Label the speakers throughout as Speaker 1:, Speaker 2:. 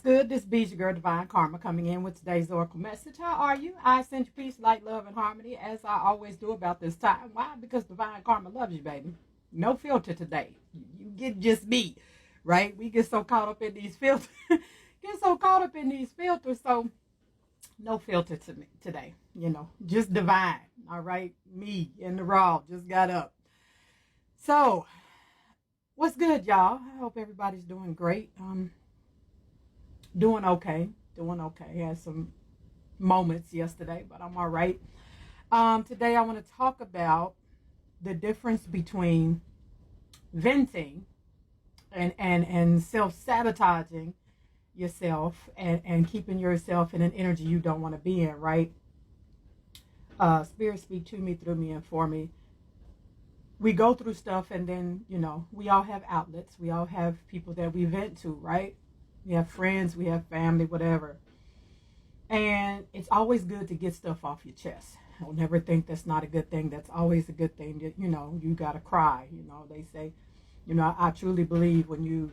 Speaker 1: good? This be your girl, Divine Karma, coming in with today's oracle message. How are you? I send you peace, light, love, and harmony, as I always do about this time. Why? Because Divine Karma loves you, baby. No filter today. You get just me, right? We get so caught up in these filters. So no filter to me today. Just divine. All right, me in the raw. Just got up. So, what's good, y'all? I hope everybody's doing great. Doing okay. Had some moments yesterday, but I'm all right. Today I want to talk about the difference between venting and self-sabotaging yourself and keeping yourself in an energy you don't want to be in, right? Spirit speak to me, through me, and for me. We go through stuff, and then, we all have outlets. We all have people that we vent to, right? We have friends, we have family, whatever. And it's always good to get stuff off your chest. Don't never think that's not a good thing. That's always a good thing that, you got to cry. They say, I truly believe when you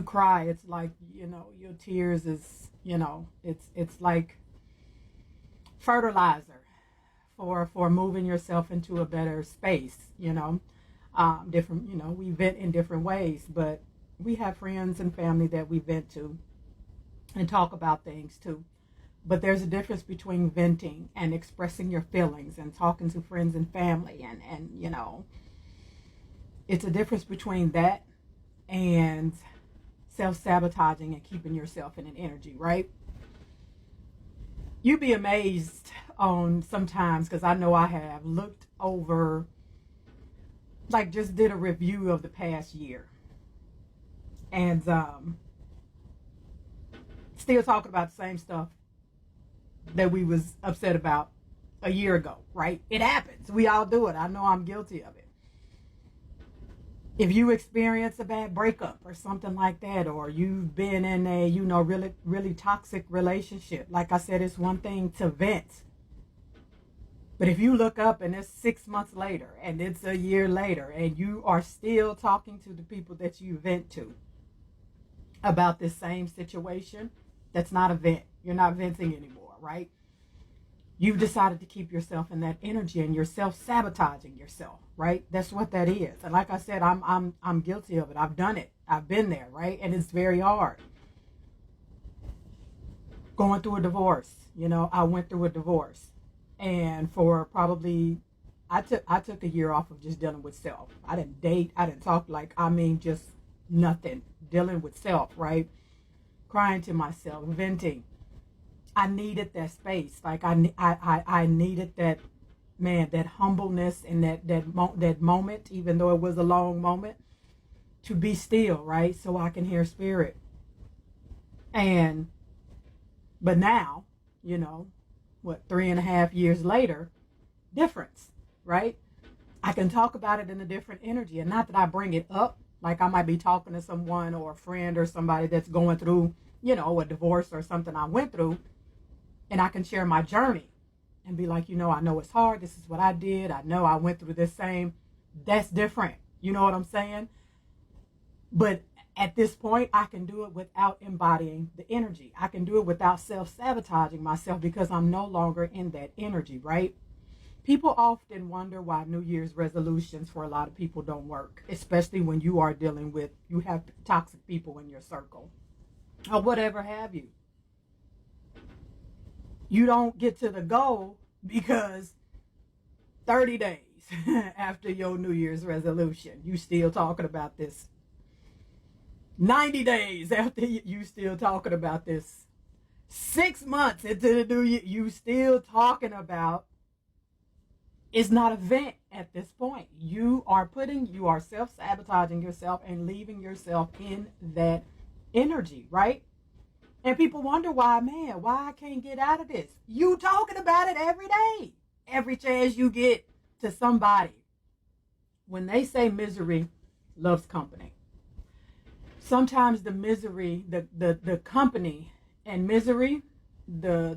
Speaker 1: cry, it's like, your tears is, it's like fertilizer for moving yourself into a better space, different, we vent in different ways, but we have friends and family that we vent to and talk about things too. But there's a difference between venting and expressing your feelings and talking to friends and family, and it's a difference between that and self-sabotaging and keeping yourself in an energy, right? You'd be amazed on sometimes, because I know I have looked over, like just did a review of the past year, and still talking about the same stuff that we was upset about a year ago, right? It happens. We all do it. I know I'm guilty of it. If you experience a bad breakup or something like that, or you've been in a, really, really toxic relationship, like I said, it's one thing to vent. But if you look up and it's 6 months later and it's a year later and you are still talking to the people that you vent to about this same situation, that's not a vent. You're not venting anymore, right? You've decided to keep yourself in that energy, and you're self-sabotaging yourself, right? That's what that is. And like I said, I'm guilty of it. I've done it. I've been there, right? And it's very hard. Going through a divorce, I went through a divorce, and for probably I took a year off of just dealing with self. I didn't date. I didn't talk, just nothing. Dealing with self, right? Crying to myself, venting. I needed that space. Like I needed that, man, that humbleness and that moment, even though it was a long moment, to be still, right? So I can hear spirit. But now, 3.5 years later, difference, right? I can talk about it in a different energy, and not that I bring it up. Like I might be talking to someone or a friend or somebody that's going through, a divorce or something I went through, and I can share my journey and be like, I know it's hard. This is what I did. I know I went through this same. That's different. You know what I'm saying? But at this point, I can do it without embodying the energy. I can do it without self-sabotaging myself, because I'm no longer in that energy, right? People often wonder why New Year's resolutions for a lot of people don't work, especially when you are dealing with, you have toxic people in your circle or whatever have you. You don't get to the goal because 30 days after your New Year's resolution, you still talking about this. 90 days after you still talking about this. 6 months into the new year, you still talking about. It's not a vent at this point. You are self-sabotaging yourself and leaving yourself in that energy, right? And people wonder why I can't get out of this. You talking about it every day. Every chance you get to somebody. When they say misery loves company, sometimes the misery, the company and misery, the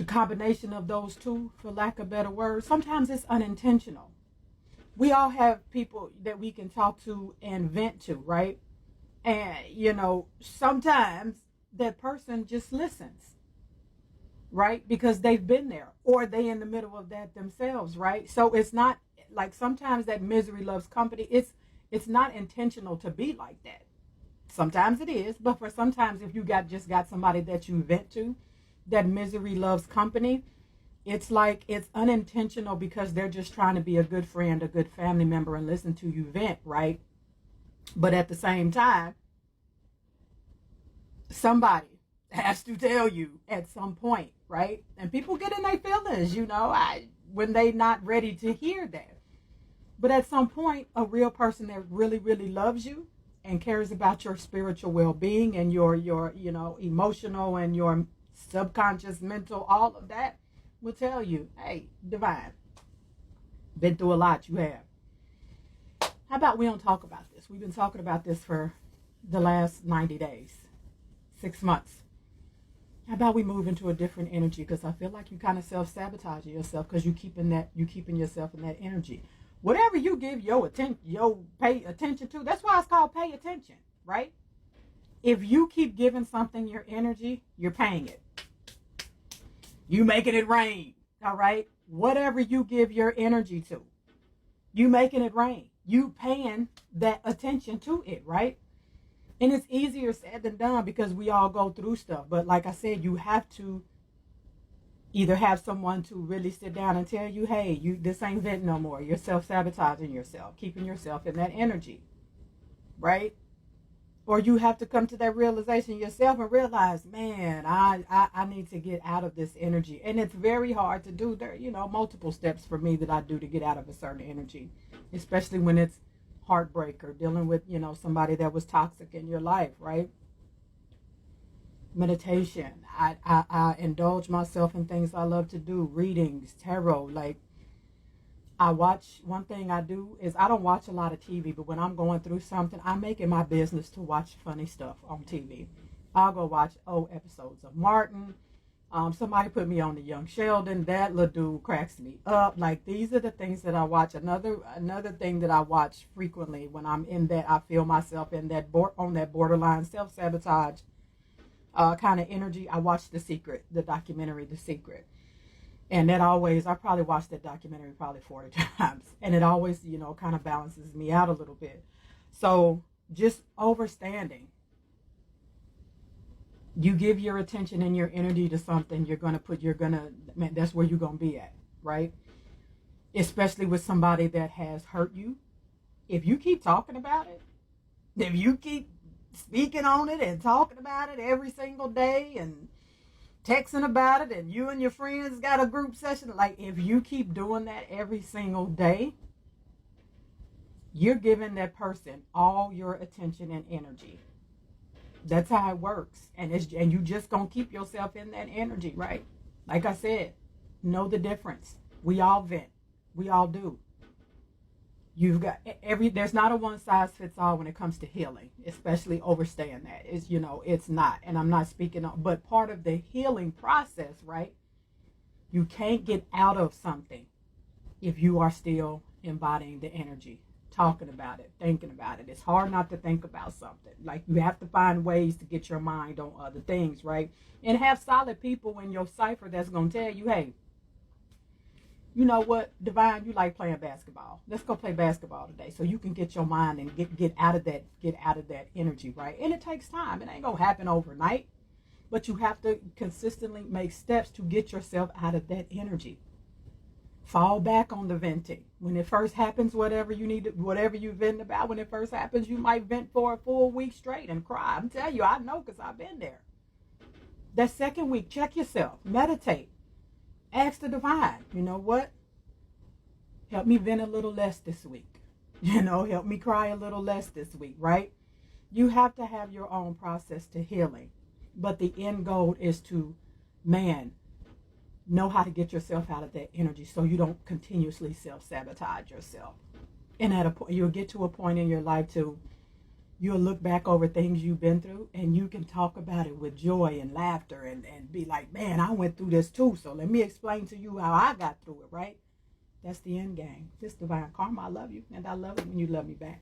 Speaker 1: combination of those two, for lack of better words, sometimes it's unintentional. we all have people that we can talk to and vent to, right? And, you know, sometimes that person just listens, right? Because they've been there or they in the middle of that themselves, right? So it's not like sometimes that misery loves company. It's not intentional to be like that. Sometimes it is, but for sometimes if you just got somebody that you vent to, that misery loves company, it's like it's unintentional because they're just trying to be a good friend, a good family member and listen to you vent, right? But at the same time, somebody has to tell you at some point, right? And people get in their feelings, you know, when they not ready to hear that. But at some point, a real person that really, really loves you and cares about your spiritual well-being and your you know, emotional and your subconscious, mental, all of that will tell you, hey, Divine, been through a lot, you have. How about we don't talk about this? We've been talking about this for the last 90 days, 6 months. How about we move into a different energy? Because I feel like you kind of self-sabotaging yourself because you keeping yourself in that energy. Whatever you give your pay attention to, that's why it's called pay attention, right? If you keep giving something your energy, you're paying it. You making it rain, all right? Whatever you give your energy to, you making it rain. You paying that attention to it, right? And it's easier said than done because we all go through stuff. But like I said, you have to either have someone to really sit down and tell you, hey, this ain't vent no more. You're self-sabotaging yourself, keeping yourself in that energy, right? Or you have to come to that realization yourself and realize, man, I need to get out of this energy. And it's very hard to do. There, you know, multiple steps for me that I do to get out of a certain energy, especially when it's heartbreak or dealing with, you know, somebody that was toxic in your life, right? Meditation. I indulge myself in things I love to do, readings, tarot. Like, one thing I do is I don't watch a lot of TV, but when I'm going through something, I make it my business to watch funny stuff on TV. I'll go watch old episodes of Martin. Somebody put me on the Young Sheldon. That little dude cracks me up. Like, these are the things that I watch. Another thing that I watch frequently when I'm in that, I feel myself in that on that borderline self-sabotage kind of energy. I watch the documentary The Secret. And that I probably watched that documentary probably 40 times. And it always, you know, kind of balances me out a little bit. So just overstanding. You give your attention and your energy to something, that's where you're going to be at, right? Especially with somebody that has hurt you. If you keep talking about it, if you keep speaking on it and talking about it every single day and texting about it, and you and your friends got a group session, like if you keep doing that every single day, you're giving that person all your attention and energy. That's how it works. And you just gonna keep yourself in that energy, right? Like I said, know the difference. We all vent. We all do. You've got there's not a one size fits all when it comes to healing, especially overstaying that. It's not. And I'm not speaking on, but part of the healing process, right? You can't get out of something if you are still embodying the energy, talking about it, thinking about it. It's hard not to think about something. Like, you have to find ways to get your mind on other things, right? And have solid people in your cipher that's going to tell you, hey, you know what, Divine, you like playing basketball. Let's go play basketball today so you can get your mind and get out of that energy, right? And it takes time. It ain't going to happen overnight. But you have to consistently make steps to get yourself out of that energy. Fall back on the venting. When it first happens, whatever you vent about, when it first happens, you might vent for a full week straight and cry. I'm telling you, I know because I've been there. That second week, check yourself. Meditate. Ask the Divine, you know what? Help me vent a little less this week. Help me cry a little less this week, right? You have to have your own process to healing. But the end goal is to, know how to get yourself out of that energy so you don't continuously self-sabotage yourself. And at a point, you'll get to a point in your life you'll look back over things you've been through and you can talk about it with joy and laughter and be like, man, I went through this too. So let me explain to you how I got through it, right? That's the end game. This divine karma. I love you, and I love it when you love me back.